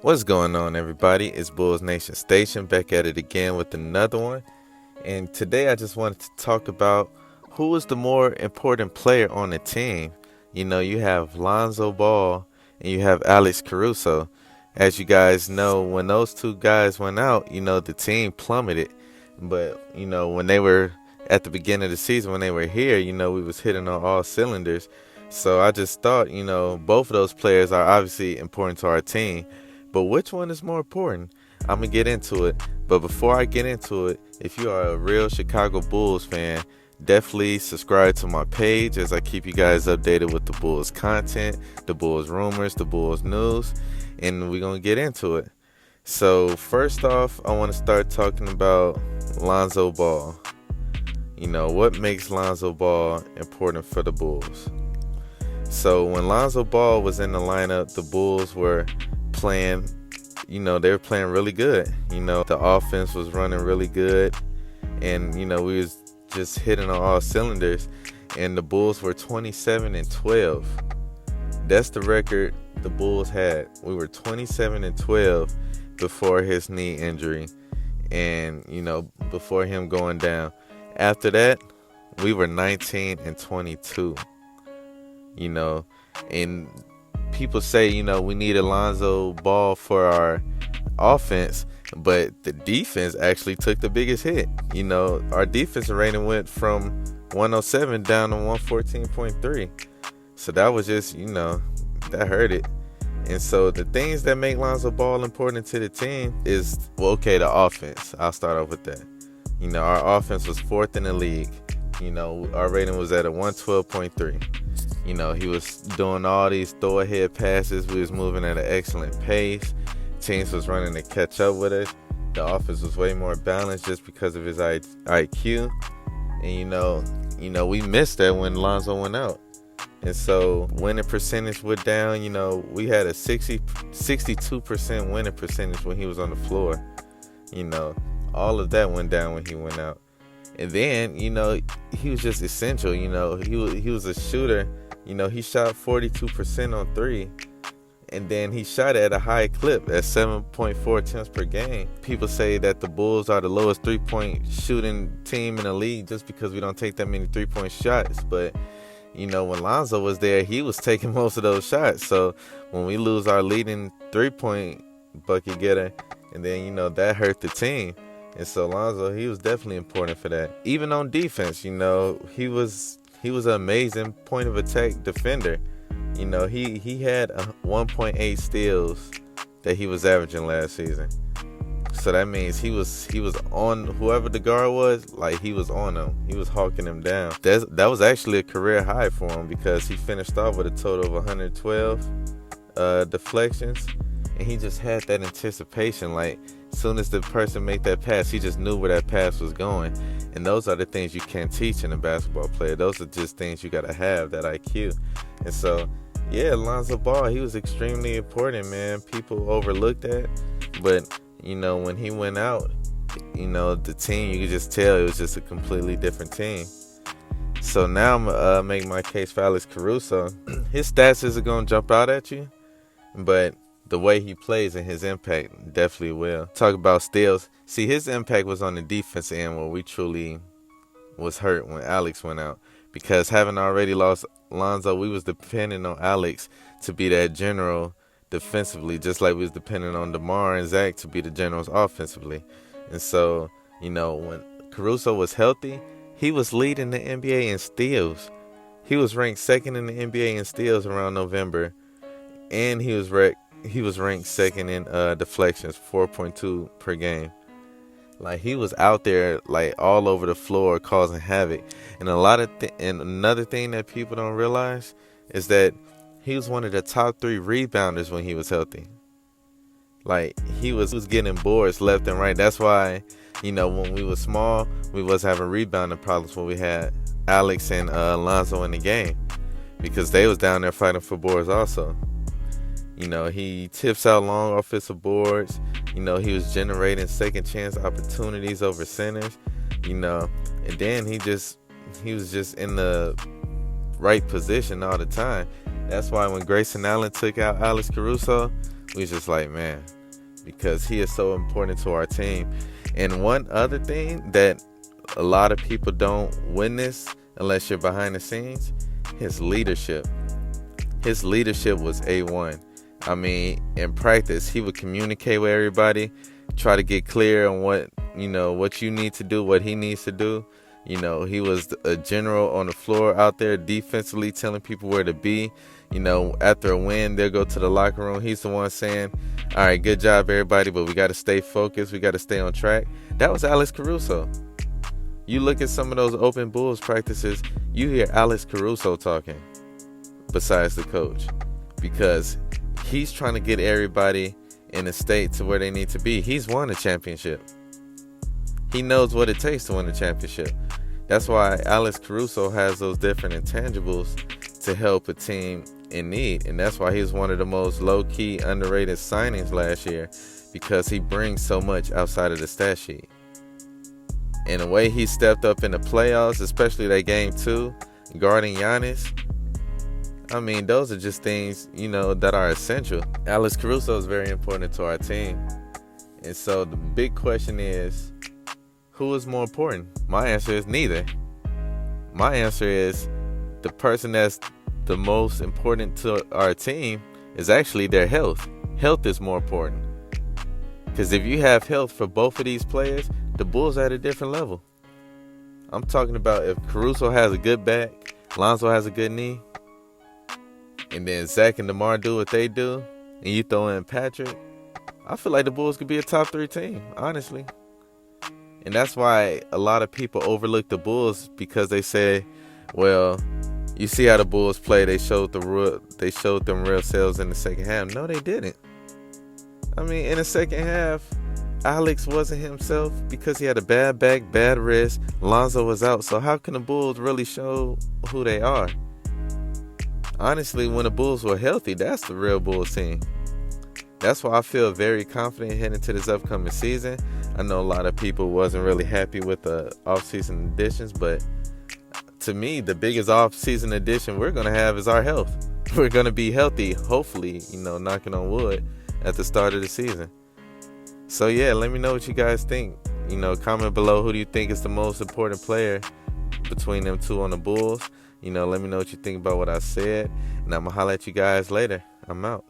What's going on, everybody? It's Bulls Nation Station back at it again with another one. And today I just wanted to talk about who is the more important player on the team. You have Lonzo Ball and you have Alex Caruso. As you guys know, when those two guys went out, the team plummeted. But, when they were at the beginning of the season, when they were here, we was hitting on all cylinders. So I just thought, both of those players are obviously important to our team. But which one is more important? I'm going to get into it. But before I get into it, if you are a real Chicago Bulls fan, definitely subscribe to my page as I keep you guys updated with the Bulls content, the Bulls rumors, the Bulls news, and we're going to get into it. So first off, I want to start talking about Lonzo Ball. What makes Lonzo Ball important for the Bulls? So when Lonzo Ball was in the lineup, the Bulls were playing, they were playing really good. The offense was running really good, and we was just hitting on all cylinders. And the Bulls were 27-12. That's the record the Bulls had. We were 27-12 before his knee injury, and before him going down. After that, we were 19-22. And people say, we need Lonzo Ball for our offense, but the defense actually took the biggest hit. Our defensive rating went from 107 down to 114.3. So that was just, that hurt it. And so the things that make Lonzo Ball important to the team is, the offense. I'll start off with that. Our offense was fourth in the league. Our rating was at a 112.3. He was doing all these throw-ahead passes. We was moving at an excellent pace. Teams was running to catch up with us. The offense was way more balanced just because of his IQ. And, we missed that when Lonzo went out. And so winning percentage went down. We had a 62% winning percentage when he was on the floor. All of that went down when he went out. And then, he was just essential. He was a shooter. He shot 42% on three. And then he shot at a high clip at 7.4 attempts per game. People say that the Bulls are the lowest three-point shooting team in the league just because we don't take that many three-point shots. But, when Lonzo was there, he was taking most of those shots. So when we lose our leading three-point bucket getter, and then, that hurt the team. And so Lonzo, he was definitely important for that. Even on defense, he was an amazing point of attack defender. He had 1.8 steals that he was averaging last season. So that means he was on whoever the guard was, like he was on them. He was hawking them down. That was actually a career high for him because he finished off with a total of 112 deflections. And he just had that anticipation, like as soon as the person made that pass, he just knew where that pass was going. And those are the things you can't teach in a basketball player. Those are just things you got to have, that IQ. And so, Lonzo Ball, he was extremely important, man. People overlooked that. But, when he went out, the team, you could just tell it was just a completely different team. So now I'm going to make my case for Alex Caruso. His stats isn't going to jump out at you, but the way he plays and his impact definitely will. Talk about steals. See, his impact was on the defense end where we truly was hurt when Alex went out. Because having already lost Lonzo, we was depending on Alex to be that general defensively, just like we was depending on DeMar and Zach to be the generals offensively. And so, when Caruso was healthy, he was leading the NBA in steals. He was ranked second in the NBA in steals around November. And he was ranked second in deflections, 4.2 per game. Like, he was out there, like, all over the floor causing havoc. And and another thing that people don't realize is that he was one of the top 3 rebounders when he was healthy. Like, he was getting boards left and right. That's why, when we was small, we was having rebounding problems when we had Alex and Lonzo in the game. Because they was down there fighting for boards also. He tips out long offensive boards. He was generating second chance opportunities over centers. And then he was just in the right position all the time. That's why when Grayson Allen took out Alex Caruso, We just like, man, because he is so important to our team. And one other thing that a lot of people don't witness unless you're behind the scenes, his leadership. His leadership was A1. I mean, in practice, he would communicate with everybody, try to get clear on what you need to do, what he needs to do. He was a general on the floor out there defensively, telling people where to be. After a win, they'll go to the locker room. He's the one saying, all right, good job, everybody, but we got to stay focused. We got to stay on track. That was Alex Caruso. You look at some of those open Bulls practices, you hear Alex Caruso talking besides the coach, because he's trying to get everybody in a state to where they need to be. He's won a championship. He knows what it takes to win a championship. That's why Alex Caruso has those different intangibles to help a team in need. And that's why he's one of the most low-key, underrated signings last year, because he brings so much outside of the stat sheet. And the way he stepped up in the playoffs, especially that game 2, guarding Giannis, I mean, those are just things, that are essential. Alex Caruso is very important to our team. And so the big question is, who is more important? My answer is neither. My answer is the person that's the most important to our team is actually their health. Health is more important. Because if you have health for both of these players, the Bulls are at a different level. I'm talking about if Caruso has a good back, Lonzo has a good knee, and then Zach and DeMar do what they do, and you throw in Patrick, I feel like the Bulls could be a top 3 team, honestly. And that's why a lot of people overlook the Bulls, because they say, well, you see how the Bulls play, they showed them real selves in the second half. No, they didn't. I mean, in the second half, Alex wasn't himself because he had a bad back, bad wrist. Lonzo was out. So how can the Bulls really show who they are? Honestly, when the Bulls were healthy, that's the real Bulls team. That's why I feel very confident heading into this upcoming season. I know a lot of people wasn't really happy with the offseason additions, but to me, the biggest offseason addition we're going to have is our health. We're going to be healthy, hopefully, knocking on wood, at the start of the season. So, yeah, let me know what you guys think. Comment below, who do you think is the most important player between them two on the Bulls? Let me know what you think about what I said, and I'm going to holler at you guys later. I'm out.